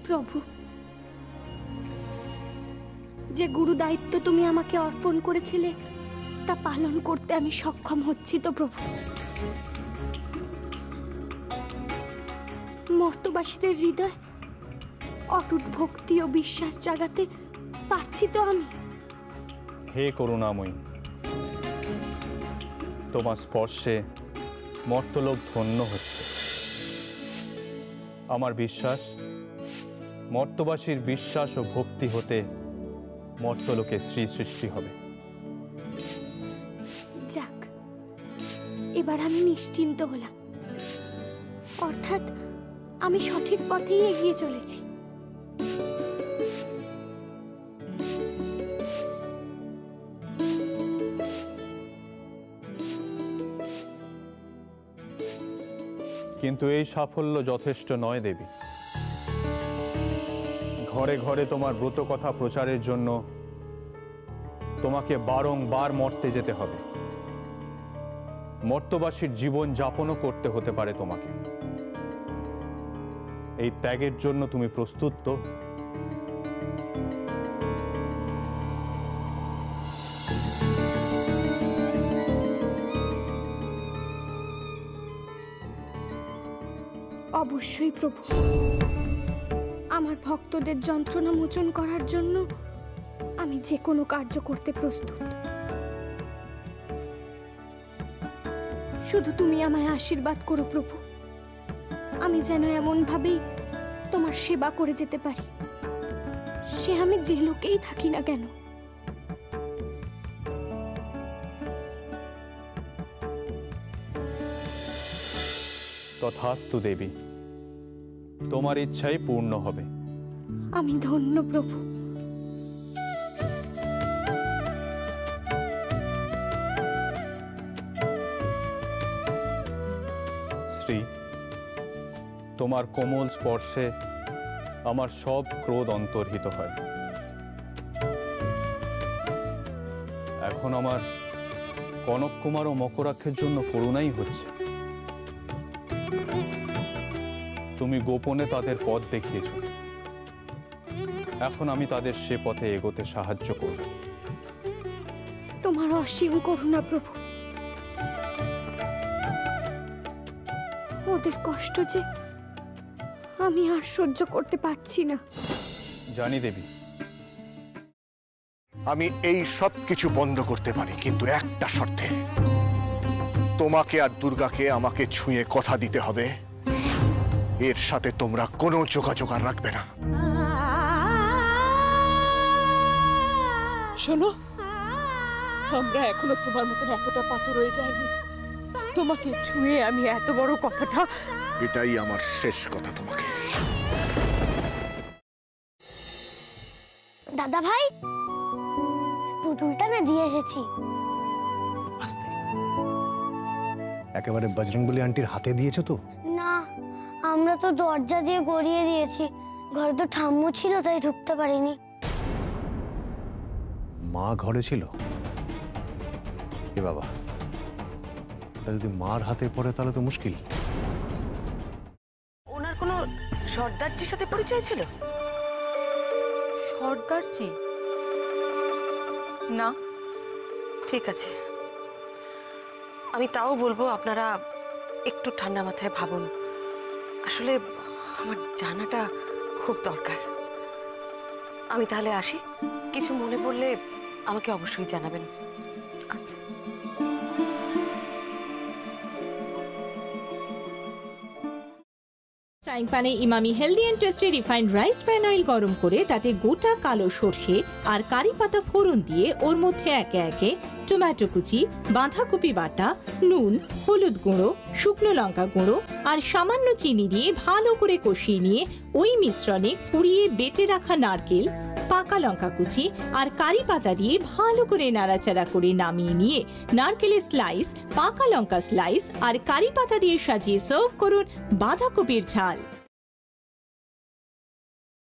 প্রভু, যে গুরু দায়িত্ব তুমি আমাকে অর্পণ করেছিলে তা পালন করতে আমি সক্ষম হচ্ছি তো প্রভু। মর্তবাসীদের হৃদয় অটুট ভক্তি ও বিশ্বাস জাগাতে পারছি তো আমি। হে করুণাময়ী, তোমার স্পর্শে মর্তলোক ধন্য হচ্ছে। আমার বিশ্বাস, মর্তবাসীর বিশ্বাস ও ভক্তি হতে মর্তলোকে শ্রী সৃষ্টি হবে। যাক, এবার আমি নিশ্চিন্ত হলাম। অর্থাৎ আমি সঠিক পথেই এগিয়ে চলেছি। কিন্তু এই সাফল্য যথেষ্ট নয় দেবী। ঘরে ঘরে তোমার ব্রত কথা প্রচারের জন্য তোমাকে বারংবার মর্তে যেতে হবে। মর্তবাসীর জীবন যাপনও করতে হতে পারে তোমাকে। এই ত্যাগের জন্য তুমি প্রস্তুত তো? অবশ্যই প্রভু, আমার ভক্তদের যন্ত্রণা মোচন করার জন্য আমি যে কোনো কার্য করতে প্রস্তুত। শুধু তুমি আমায় আশীর্বাদ করো প্রভু, আমি যেন এমন ভাবেই তোমার সেবা করে যেতে পারি, সে আমি যে লোকেই থাকি না কেন। তথাস্তু দেবী, তোমার ইচ্ছাই পূর্ণ হবে। আমি ধন্য প্রভু। শ্রী, তোমার কোমল স্পর্শে আমার সব ক্রোধ অন্তর্হিত হয়। এখন আমার কনক কুমার ও মকরাক্ষের জন্য করুণাই হচ্ছে। তুমি গোপনে তাদের পথ দেখিয়েছ, এখন আমি তাদের সে পথে এগোতে সাহায্য করব। তোমার অসীম করুণা প্রভু। ওদের কষ্ট যে আমি আর সহ্য করতে পারছি না। জানি দেবী, আমি এই সব কিছু বন্ধ করতে পারি, কিন্তু একটা শর্তে। তোমাকে আর দুর্গাকে আমাকে ছুঁয়ে কথা দিতে হবে, এর সাথে তোমরা কোনো যোগাযোগ আর রাখবে না। শোনো, আমরা এখনো তোমার মতন এতটা পাথর হয়ে যায়নি। তোমাকে ছুঁয়ে আমি এত বড় কথাটা, এটাই আমার শেষ কথা তোমাকে। দাদা ভাই, পুতুলটা না দিয়ে এসেছি। আস্তে, একেবারে বজরংবলী আন্টির হাতে দিয়েছো তো? না, আমরা তো দরজা দিয়ে গড়িয়ে দিয়েছি। ঘরে তো ঠাম্মু ছিল, তাই ঢুকতে পারিনি। মা ঘরে ছিল? এ বাবা, যদি মার হাতে পড়ে তাহলে তো মুশকিল। ওনার কোনো সর্দারজির সাথে পরিচয় ছিল? সর্দারজি? না। ঠিক আছে, আমি তাও বলবো আপনারা একটু ঠান্ডা মাথায় ভাবুন। আসলে আমার জানাটা খুব দরকার। আমি তাহলে আসি, কিছু মনে পড়লে আমাকে অবশ্যই জানাবেন। আচ্ছা। ফ্রাইং প্যানে Emami healthy and tasty refined rice bran oil গরম করে তাতে গোটা কালো সর্ষে আর কারি পাতা ফোড়ন দিয়ে ওর মধ্যে একে একে টমেটো কুচি, বাঁধাকপি বাটা, নুন, হলুদ গুঁড়ো, শুকনো লঙ্কা গুঁড়ো আর সামান্য চিনি দিয়ে ভালো করে কষিয়ে নিয়ে ওই মিশ্রণে কুড়িয়ে বেটে রাখা নারকেল, পাকা লঙ্কা কুচি আর কারি পাতা দিয়ে ভালো করে নাড়াচাড়া করে নামিয়ে নিয়ে নারকেলের স্লাইস, পাকা লঙ্কা স্লাইস আর কারি পাতা দিয়ে সাজিয়ে সার্ভ করুন বাঁধাকপির ঝাল।